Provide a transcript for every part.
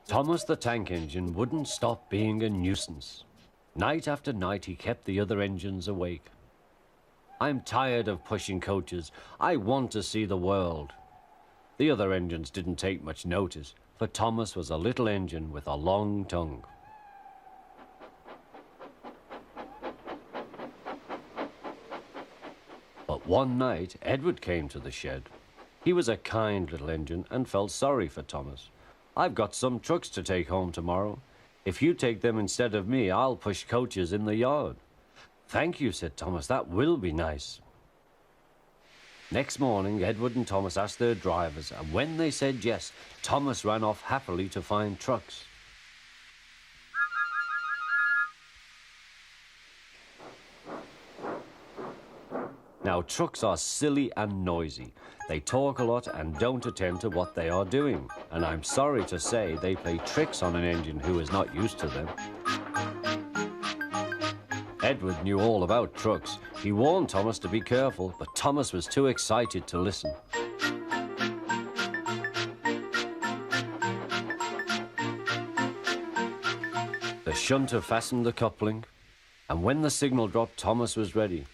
Thomas the Tank Engine wouldn't stop being a nuisance. Night after night, he kept the other engines awake. I'm tired of pushing coaches. I want to see the world. The other engines didn't take much notice, for Thomas was a little engine with a long tongue. But one night, Edward came to the shed. He was a kind little engine and felt sorry for Thomas. "I've got some trucks to take home tomorrow. If you take them instead of me, I'll push coaches in the yard." "Thank you," said Thomas. "That will be nice." Next morning, Edward and Thomas asked their drivers, and when they said yes, Thomas ran off happily to find trucks. Now, trucks are silly and noisy. They talk a lot and don't attend to what they are doing. And I'm sorry to say they play tricks on an engine who is not used to them. Edward knew all about trucks. He warned Thomas to be careful, but Thomas was too excited to listen. The shunter fastened the coupling, and when the signal dropped, Thomas was ready.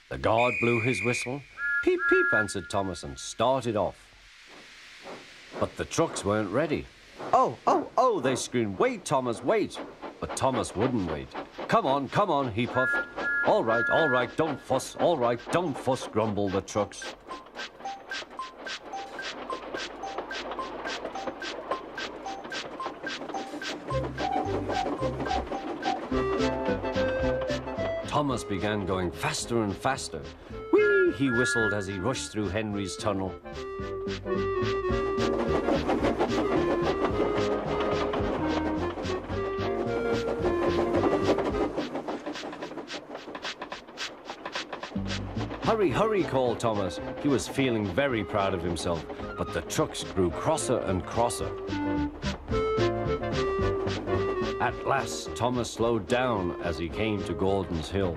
The guard blew his whistle. "Peep, peep," answered Thomas, and started off. But the trucks weren't ready. "Oh, oh, oh," they screamed. "Wait, Thomas, wait." But Thomas wouldn't wait. Come on," he puffed. All right, don't fuss. All right, don't fuss," grumbled the trucks. Thomas began going faster and faster. "Whee!" he whistled as he rushed through Henry's tunnel. "Hurry, hurry," called Thomas. He was feeling very proud of himself, but the trucks grew crosser and crosser. At last, Thomas slowed down as he came to Gordon's Hill.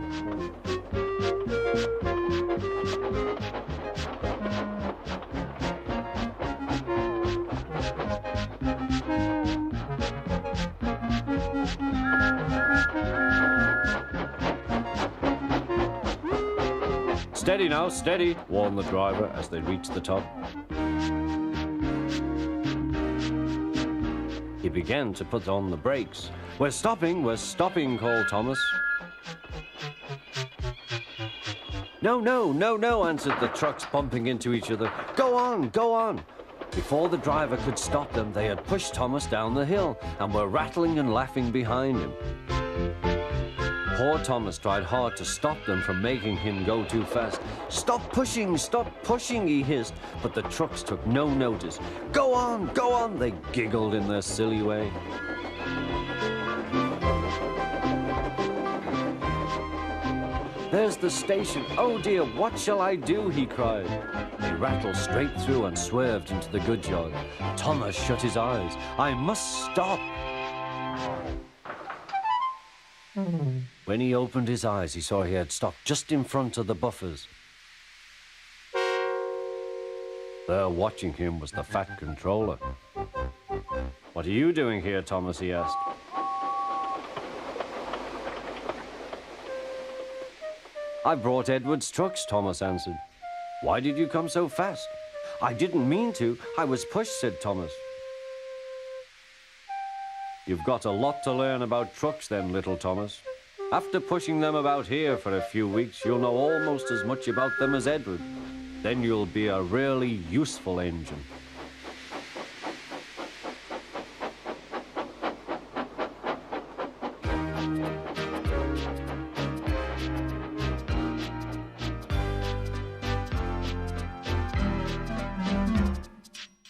"Steady now, steady," warned the driver as they reached the top. He began to put on the brakes. We're stopping," called Thomas. No," answered the trucks, bumping into each other. Go on." Before the driver could stop them, they had pushed Thomas down the hill and were rattling and laughing behind him. Poor Thomas tried hard to stop them from making him go too fast. Stop pushing, he hissed, but the trucks took no notice. Go on, they giggled in their silly way. "There's the station. Oh dear, what shall I do?" he cried. They rattled straight through and swerved into the goods yard. Thomas shut his eyes. "I must stop." When he opened his eyes, he saw he had stopped just in front of the buffers. There watching him was the fat controller. "What are you doing here, Thomas?" he asked. "I brought Edward's trucks," Thomas answered. "Why did you come so fast?" "I didn't mean to. I was pushed," said Thomas. "You've got a lot to learn about trucks then, little Thomas. After pushing them about here for a few weeks, you'll know almost as much about them as Edward. Then you'll be a really useful engine."